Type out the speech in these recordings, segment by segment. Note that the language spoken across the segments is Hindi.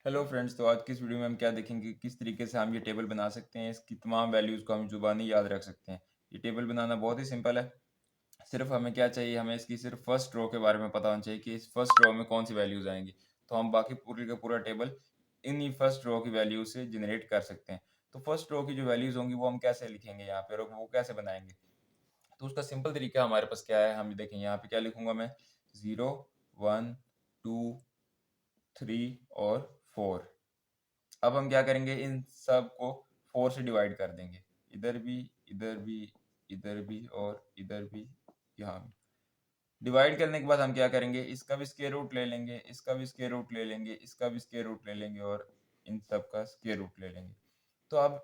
हेलो फ्रेंड्स, तो आज की इस वीडियो में हम क्या देखेंगे किस तरीके से हम ये टेबल बना सकते हैं। इसकी तमाम वैल्यूज़ को हम ज़ुबानी याद रख सकते हैं। ये टेबल बनाना बहुत ही सिंपल है। सिर्फ हमें क्या चाहिए, हमें इसकी सिर्फ फर्स्ट रो के बारे में पता होना चाहिए कि इस फर्स्ट रो में कौन सी वैल्यूज़ आएंगी। तो हम बाकी पूरे का पूरा टेबल इन्हीं फर्स्ट रो की वैल्यू से जनरेट कर सकते हैं। तो फर्स्ट रो की जो वैल्यूज़ होंगी वो हम कैसे लिखेंगे यहाँ पे, और वो कैसे बनाएंगे। तो उसका सिंपल तरीका हमारे पास क्या है, हम देखें यहाँ पे क्या लिखूंगा मैं। 0, 1, 2, 3 और 4। अब हम क्या करेंगे, इन सब को 4 से डिवाइड कर देंगे। इधर भी, इधर भी, इधर भी और इधर भी, यहाँ भी। डिवाइड करने के बाद हम क्या करेंगे, इसका भी स्क्वायर रूट ले लेंगे, इसका भी स्क्वायर रूट ले लेंगे, इसका भी स्क्वायर रूट ले लेंगे और इन सब का स्क्वायर रूट ले लेंगे। तो अब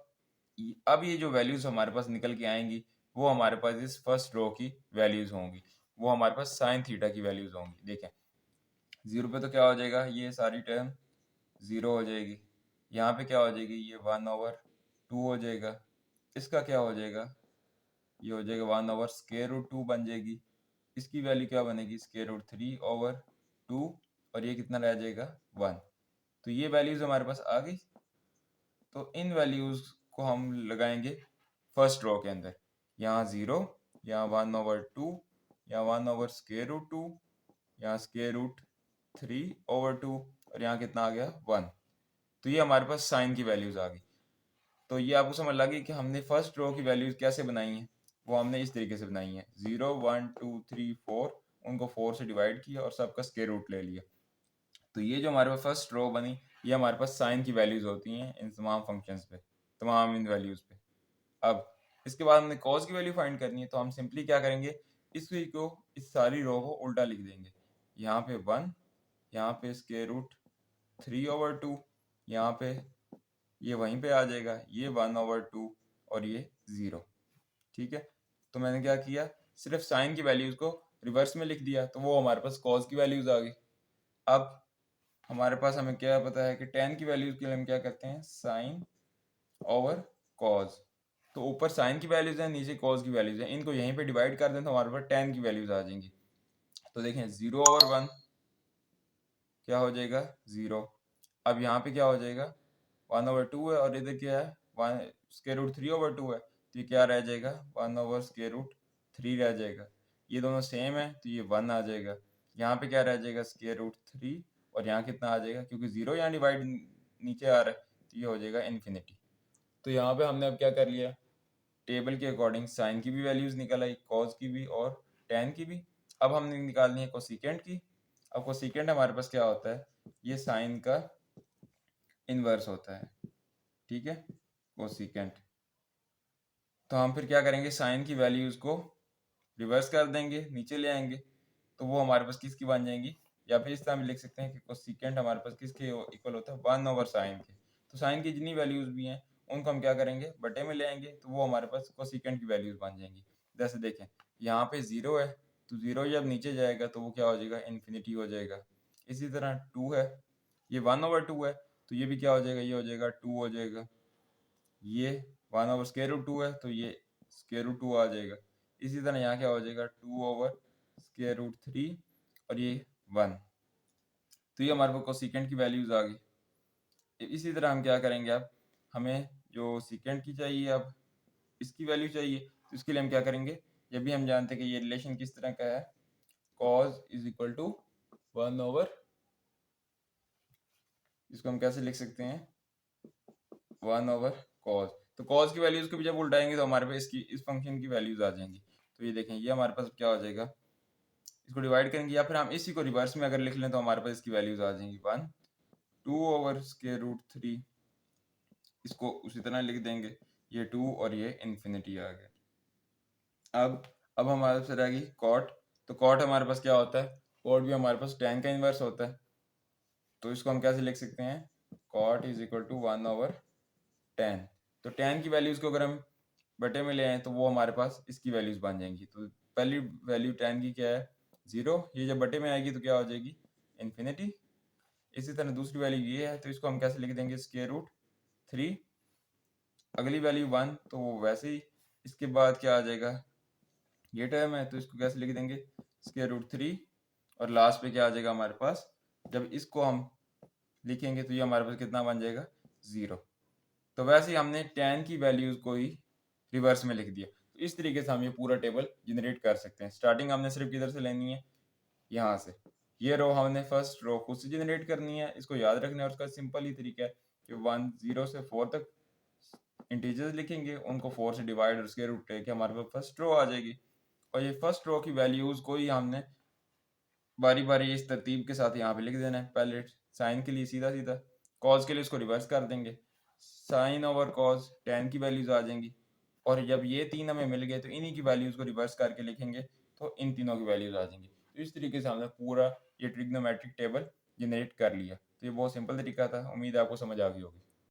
ये जो वैल्यूज हमारे पास निकल के आएंगी वो हमारे पास इस फर्स्ट रो की वैल्यूज होंगी। वो हमारे पास साइन थीटा की वैल्यूज होंगी। देखें, 0 पे तो क्या हो जाएगा, ये सारी टर्म 0 हो जाएगी। यहाँ पे क्या हो जाएगी, ये 1/2 हो जाएगा। इसका क्या हो जाएगा, ये हो जाएगा 1/√2 बन जाएगी। इसकी वैल्यू क्या बनेगी, √3/2। और ये कितना रह जाएगा, 1। तो ये वैल्यूज हमारे पास आ गई। तो इन वैल्यूज को हम लगाएंगे फर्स्ट रो के अंदर। यहाँ 0, यहाँ 1/2, यहाँ 1/√2, यहाँ √3/2 और यहाँ कितना आ गया, 1। तो ये हमारे पास साइन की वैल्यूज आ गई। तो ये आपको समझ लगी कि हमने फर्स्ट रो की वैल्यूज कैसे बनाई हैं। वो हमने इस तरीके से बनाई है, 0, 1, 2, 3, 4। उनको 4 से डिवाइड किया और सबका स्क्वायर रूट ले लिया। तो ये जो हमारे पास फर्स्ट रो बनी, ये हमारे पास साइन की वैल्यूज होती हैं इन तमाम फंक्शंस पे, तमाम इन वैल्यूज पे। अब इसके बाद हमने कॉस की वैल्यू फाइंड करनी है। तो हम सिंपली क्या करेंगे, इसको इस सारी रो को उल्टा लिख देंगे। यहाँ पे 1, यहाँ पे √3/2, यहाँ पे ये वहीं पे आ जाएगा, ये 1/2 और ये 0। ठीक है। तो मैंने क्या किया, सिर्फ साइन की वैल्यूज को रिवर्स में लिख दिया, तो वो हमारे पास कॉस की वैल्यूज आ गई। अब हमारे पास हमें क्या पता है कि टेन की वैल्यूज के लिए हम क्या करते हैं, साइन ओवर कॉस। तो ऊपर साइन की वैल्यूज है, नीचे कॉस की वैल्यूज है, इनको यहीं पे डिवाइड कर दें तो हमारे पास टेन की वैल्यूज आ जाएंगी। तो देखें, 0/1 क्या हो जाएगा, 0। अब यहाँ पे क्या हो जाएगा, 1/2 है और इधर क्या है, 1√3/2 है। तो ये क्या रह जाएगा, 1/√3 रह जाएगा। ये दोनों सेम है तो ये 1 आ जाएगा। यहाँ पे क्या रह जाएगा, √3। और यहाँ कितना आ जाएगा, क्योंकि 0 यहाँ डिवाइड नीचे आ रहा है तो ये हो जाएगा इन्फिनिटी। तो यहाँ पे हमने अब क्या कर लिया, टेबल के अकॉर्डिंग साइन की भी वैल्यूज निकल आई, कॉस की भी और टेन की भी। अब हमने निकालनी है कोसिकेंट की। अब कोसिकेंट हमारे पास क्या होता है, ये साइन का इनवर्स होता है। ठीक है, कोसिकेंट। तो हम फिर क्या करेंगे, साइन की वैल्यूज को रिवर्स कर देंगे, नीचे ले आएंगे। तो वो हमारे पास किसकी बन जाएंगी, या फिर इस तरह भी लिख सकते हैं कि कोसिकेंट हमारे पास किसके इक्वल होता है, 1/साइन के। तो साइन की जितनी वैल्यूज भी हैं उनको हम क्या करेंगे, बटे में ले आएंगे, तो वो हमारे पास कोसिकेंट की वैल्यूज बन जाएंगी। जैसे देखें, यहाँ पे 0 है तो 0 जब नीचे जाएगा तो वो क्या हो जाएगा, इन्फिनिटी हो जाएगा। इसी तरह 2 है, ये 1/2 है तो ये भी क्या हो जाएगा, ये हो जाएगा 2 हो जाएगा। ये 1/√2 है तो ये √2 आ जाएगा। इसी तरह यहाँ क्या हो जाएगा, 2/√3 और ये 1। तो ये हमारे पास कोसिकेंट की वैल्यूज आ गई। इसी तरह हम क्या करेंगे, अब हमें जो सीकेंट की चाहिए, अब इसकी वैल्यू चाहिए। तो इसके लिए हम क्या करेंगे, ये भी हम जानते हैं कि ये रिलेशन किस तरह का है, cos इज इक्वल टू 1/, इसको हम कैसे लिख सकते हैं, 1/cos। तो cos की वैल्यूज को भी जब उल्टाएंगे तो हमारे पास इसकी इस फंक्शन की वैल्यूज आ जाएंगी। तो ये देखें, ये हमारे पास क्या हो जाएगा, इसको डिवाइड करेंगे या फिर हम इसी को रिवर्स में अगर लिख लें तो हमारे पास इसकी वैल्यूज आ जाएंगी, 1, 2/√3। इसको उसी तरह लिख देंगे, ये 2 और ये इन्फिनिटी आ गया। अब हमारे पास रहेगी कॉट। तो कॉट हमारे पास क्या होता है, कॉट भी हमारे पास tan का इनवर्स होता है। तो इसको हम कैसे लिख सकते हैं, cot is equal to 1/tan। तो tan की वैल्यूज को अगर हम बटे में ले आए तो वो हमारे पास इसकी वैल्यूज बन जाएंगी। तो पहली वैल्यू tan की क्या है, 0। ये जब बटे में आएगी तो क्या हो जाएगी, इन्फिनिटी। इसी तरह दूसरी वैल्यू ये है तो इसको हम कैसे लिख देंगे, √3। अगली वैल्यू 1 तो वो वैसे ही। इसके बाद क्या आ जाएगा, ये टर्म है तो इसको कैसे लिख देंगे, √3। और लास्ट पे क्या आ जाएगा हमारे पास, जब इसको हम लिखेंगे तो ये हमारे पास कितना बन जाएगा, 0। तो वैसे ही हमने tan की वैल्यूज को ही रिवर्स में लिख दिया। तो इस तरीके से हम ये पूरा टेबल जनरेट कर सकते हैं। स्टार्टिंग हमने सिर्फ किधर से लेनी है, यहाँ से। ये रो हमने फर्स्ट रो खुद से जनरेट करनी है, इसको याद रखना है। उसका सिंपल ही तरीका है कि 1 0 से 4 तक इंटीजर्स लिखेंगे, उनको 4 से डिवाइड और स्क्वायर रूट लेके हमारे पास फर्स्ट रो आ जाएगी। और ये फर्स्ट रो की वैल्यूज को ही हमने बारी बारी इस तरतीब के साथ यहाँ पे लिख देना है। पहले साइन के लिए सीधा सीधा, कॉज के लिए इसको रिवर्स कर देंगे, साइन ओवर कॉज tan की वैल्यूज आ जाएंगी। और जब ये तीन हमें मिल गए तो इन्हीं की वैल्यूज को रिवर्स करके लिखेंगे तो इन तीनों की वैल्यूज आ जाएंगी। तो इस तरीके से हमने पूरा ये ट्रिग्नोमेट्रिक टेबल जनरेट कर लिया। तो ये बहुत सिंपल तरीका था, उम्मीद है आपको समझ आ गई होगी।